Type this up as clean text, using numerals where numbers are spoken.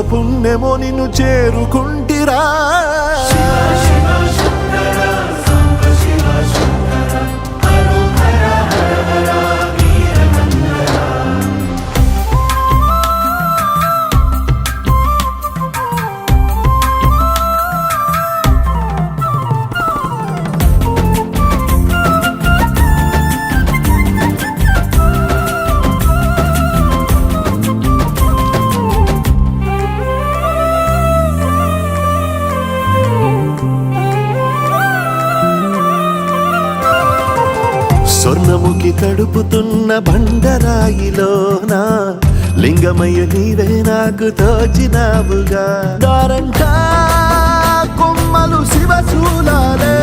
పుణ్యమో నిన్ను చేరుకుంటిరా స్వర్ణముఖి తడుపుతున్న బండరాయిలోనా లింగమయ్య నీవే నాకు తోచినావుగా దారంటా కొమ్మలు శివశూలాలే